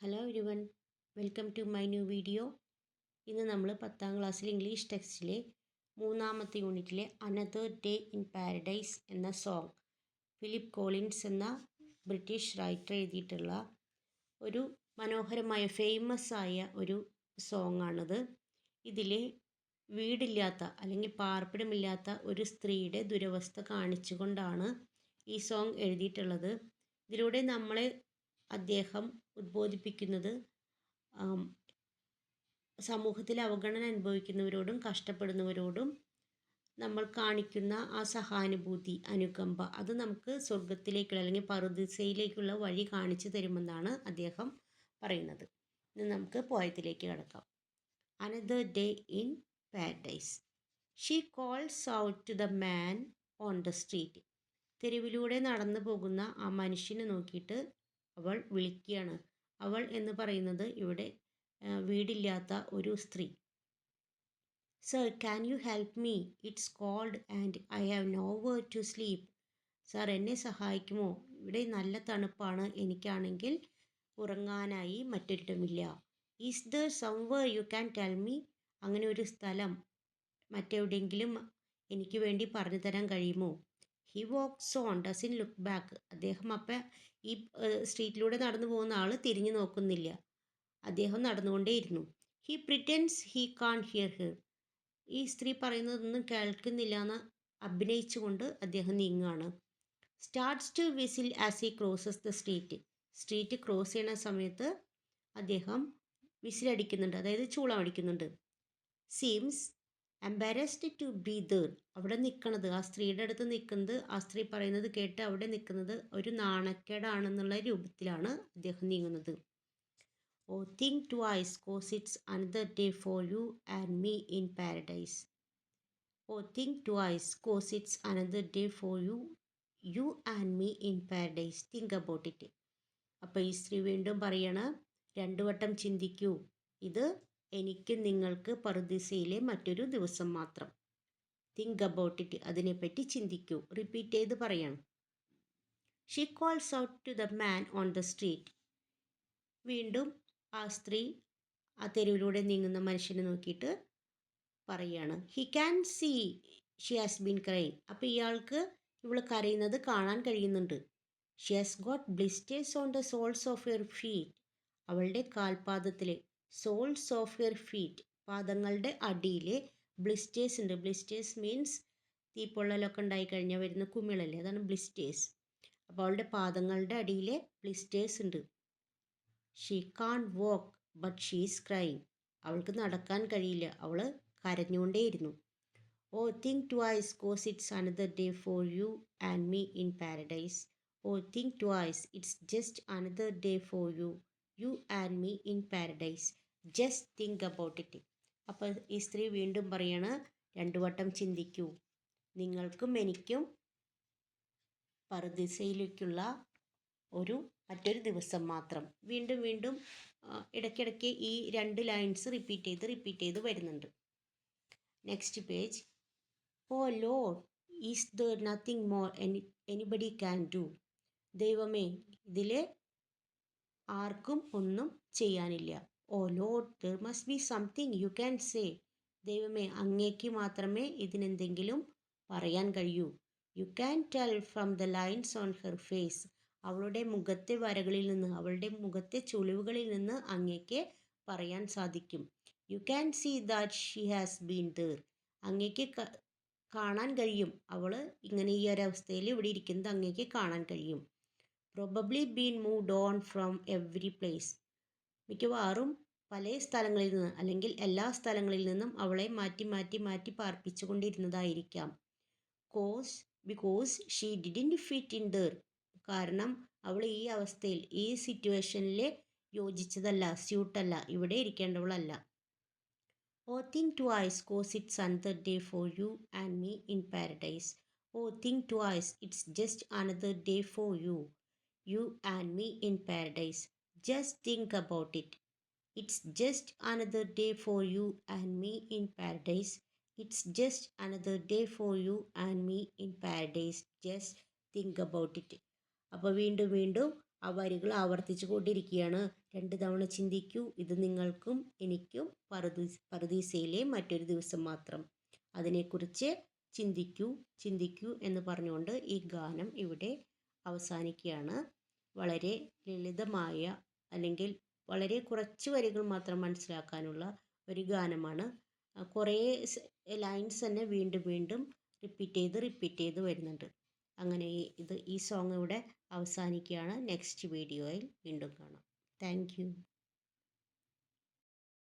Hello everyone, welcome to my new video. ഇന്ന് നമ്മൾ 10ാം ക്ലാസ്സിൽ ഇംഗ്ലീഷ് ടെക്സ്റ്റിലെ 3ാമത്തെ യൂണിറ്റിലെ അനദർ ഡേ ഇൻ പാരഡൈസ് എന്ന സോങ്, ഫിലിപ്പ് കോളിൻസ് എന്ന ബ്രിട്ടീഷ് റൈറ്റർ എഴുതിയിട്ടുള്ള ഒരു മനോഹരമായ ഫേമസ് ആയ ഒരു സോങ് ആണിത്. ഇതിൽ വീടില്ലാത്ത അല്ലെങ്കിൽ പാർപ്പിടമില്ലാത്ത ഒരു സ്ത്രീയുടെ ദുരവസ്ഥ കാണിച്ചുകൊണ്ടാണ് ഈ സോങ് എഴുതിയിട്ടുള്ളത്. ഇതിലൂടെ നമ്മളെ അദ്ദേഹം ഉദ്ബോധിപ്പിക്കുന്നത് സമൂഹത്തിൽ അവഗണന അനുഭവിക്കുന്നവരോടും കഷ്ടപ്പെടുന്നവരോടും നമ്മൾ കാണിക്കുന്ന ആ സഹാനുഭൂതി, അനുകമ്പ, അത് നമുക്ക് സ്വർഗത്തിലേക്കുള്ള അല്ലെങ്കിൽ പറുദീസയിലേക്കുള്ള വഴി കാണിച്ചു തരുമെന്നാണ് അദ്ദേഹം പറയുന്നത്. ഇന്ന് നമുക്ക് പോയത്തിലേക്ക് കടക്കാം. Another day in paradise. She calls out to the man on the street. തെരുവിലൂടെ നടന്നു പോകുന്ന ആ മനുഷ്യനെ നോക്കിയിട്ട് അവൾ വിളിക്കുകയാണ്. അവൾ എന്ന് പറയുന്നത് ഇവിടെ വീടില്ലാത്ത ഒരു സ്ത്രീ. Sir, can you help me? It's cold and I have nowhere to sleep. Sir, എന്നെ സഹായിക്കുമോ? ഇവിടെ നല്ല തണുപ്പാണ്, എനിക്കാണെങ്കിൽ ഉറങ്ങാനായി മറ്റൊരിടമില്ല. Is there somewhere you can tell me? അങ്ങനെ ഒരു സ്ഥലം മറ്റെവിടെയെങ്കിലും എനിക്ക് വേണ്ടി പറഞ്ഞു തരാൻ കഴിയുമോ? He walks on, doesn't look back. അദ്ദേഹം അപ്പം ഈ സ്ട്രീറ്റിലൂടെ നടന്നു പോകുന്ന ആൾ തിരിഞ്ഞു നോക്കുന്നില്ല, അദ്ദേഹം നടന്നുകൊണ്ടേയിരുന്നു. He pretends he can't hear her. ഈ സ്ത്രീ പറയുന്നതൊന്നും കേൾക്കുന്നില്ല എന്ന് അഭിനയിച്ചുകൊണ്ട് അദ്ദേഹം നീങ്ങുകയാണ്. Starts to whistle as he crosses the street. Street cross ചെയ്യുന്ന സമയത്ത് അദ്ദേഹം വിസിലടിക്കുന്നുണ്ട്, അതായത് ചൂളം അടിക്കുന്നുണ്ട്. Seems embarrassed to be there. അവിടെ നിൽക്കുന്നത്, ആ സ്ത്രീയുടെ അടുത്ത് നിൽക്കുന്നത്, ആ സ്ത്രീ പറയുന്നത് കേട്ട് അവിടെ നിൽക്കുന്നത് ഒരു നാണക്കേടാണെന്നുള്ള രൂപത്തിലാണ് അദ്ദേഹം നീങ്ങുന്നത്. ഓ think twice cos it's another day for you and me in paradise. Oh think twice cos it's another day for you and me in paradise. Think about it. അപ്പോൾ ഈ സ്ത്രീ വീണ്ടും പറയണ, രണ്ടു വട്ടം ചിന്തിക്കൂ, ഇത് എനിക്ക് നിങ്ങൾക്ക് പറുദീസയിലെ മറ്റൊരു ദിവസം മാത്രം. തിങ്ക് അബൌട്ട് ഇറ്റ്, അതിനെപ്പറ്റി ചിന്തിക്കൂ. റിപ്പീറ്റ് ചെയ്ത് പറയണം. She calls out to the man on the street. വീണ്ടും ആ സ്ത്രീ ആ തെരുവിലൂടെ നീങ്ങുന്ന മനുഷ്യനെ നോക്കിയിട്ട് പറയാണ്. He can see she has been crying. അപ്പോൾ ഇയാൾക്ക് ഇവൾ കരയുന്നത് കാണാൻ കഴിയുന്നുണ്ട്. She has got blisters on the soles of her feet. അവളുടെ കാൽപാദത്തിലെ സോൾസ് ഓഫ് ഹിയർ ഫീറ്റ്, പാദങ്ങളുടെ അടിയിൽ ബ്ലിസ്റ്റേഴ്സ് ഉണ്ട്. ബ്ലിസ്റ്റേഴ്സ് മീൻസ് തീപ്പൊള്ളലൊക്കെ ഉണ്ടായിക്കഴിഞ്ഞാൽ വരുന്ന കുമിളല്ലേ, അതാണ് ബ്ലിസ്റ്റേഴ്സ്. അപ്പോൾ അവളുടെ പാദങ്ങളുടെ അടിയിൽ ബ്ലിസ്റ്റേഴ്സ് ഉണ്ട്. She can't walk but she is crying. അവൾക്ക് നടക്കാൻ കഴിയില്ല, അവൾ കരഞ്ഞുകൊണ്ടേയിരുന്നു. ഓ think twice cos it's another day for you and me in paradise. Oh think twice, it's just another day for you and me in paradise. Just think about it. അപ്പോൾ ഈ സ്ത്രീ വീണ്ടും പറയാണ്, രണ്ടു വട്ടം ചിന്തിക്കൂ, നിങ്ങൾക്കും എനിക്കും പറുദീസയിലേക്കുള്ള മറ്റൊരു ദിവസം മാത്രം. വീണ്ടും വീണ്ടും ഇടയ്ക്കിടയ്ക്ക് ഈ രണ്ട് ലൈൻസ് റിപ്പീറ്റ് ചെയ്ത് വരുന്നുണ്ട്. Next page. Oh lord, is there nothing more anybody can do. ദൈവമേ, ഇതിൽ ആർക്കും ഒന്നും ചെയ്യാനില്ല. Oh lord, there must be something you can say. ദൈവമേ, അങ്ങേക്ക് മാത്രമേ ഇതിനെന്തെങ്കിലും പറയാൻ കഴിയൂ. You can tell from the lines on her face. അവളുടെ മുഖത്തെ വരകളിൽ നിന്ന്, അവളുടെ മുഖത്തെ ചുളിവുകളിൽ നിന്ന് അങ്ങേക്ക് പറയാൻ സാധിക്കും. You can see that she has been there. അങ്ങേക്ക് കാണാൻ കഴിയും, അവൾ ഇങ്ങനെ ഈ ഒരവസ്ഥയിൽ ഇവിടെ ഇരിക്കുന്നത് അങ്ങേക്ക് കാണാൻ കഴിയും. Probably been moved on from every place. മിക്കവാറും പല സ്ഥലങ്ങളിൽ നിന്ന് അല്ലെങ്കിൽ എല്ലാ സ്ഥലങ്ങളിൽ നിന്നും അവളെ മാറ്റി മാറ്റി മാറ്റി പാർപ്പിച്ചു കൊണ്ടിരുന്നതായിരിക്കാം. Because she didn't fit in there. കാരണം അവൾ ഈ അവസ്ഥയിൽ, ഈ സിറ്റുവേഷനിൽ യോജിച്ചതല്ല, സ്യൂട്ടല്ല, ഇവിടെ ഇരിക്കേണ്ടവളല്ല. ഓ think twice cos it's another day for you and me in paradise. Oh think twice, it's just another day for you and me in paradise. Just think about it. It's just another day for you and me in paradise. It's just another day for you and me in paradise. Just think about it. അപ്പോൾ വീണ്ടും വീണ്ടും ആ വരികൾ ആവർത്തിച്ചു കൊണ്ടിരിക്കുകയാണ്. 2 തവണ ചിന്തിക്കൂ, ഇത് നിങ്ങൾക്കും എനിക്കും പറുദീസയിലെ മറ്റൊരു ദിവസം മാത്രം. അതിനെക്കുറിച്ച് ചിന്തിക്കൂ ചിന്തിക്കൂ എന്ന് പറഞ്ഞുകൊണ്ട് ഈ ഗാനം ഇവിടെ അവസാനിക്കുകയാണ്. വളരെ ലളിതമായ, അല്ലെങ്കിൽ വളരെ കുറച്ച് വരികൾ മാത്രം മനസ്സിലാക്കാനുള്ള ഒരു ഗാനമാണ്. കുറേ ലൈൻസ് തന്നെ വീണ്ടും വീണ്ടും റിപ്പീറ്റ് ചെയ്ത് വരുന്നുണ്ട്. അങ്ങനെ ഈ സോങ് ഇവിടെ അവസാനിക്കുകയാണ്. നെക്സ്റ്റ് വീഡിയോയിൽ വീണ്ടും കാണാം. Thank you.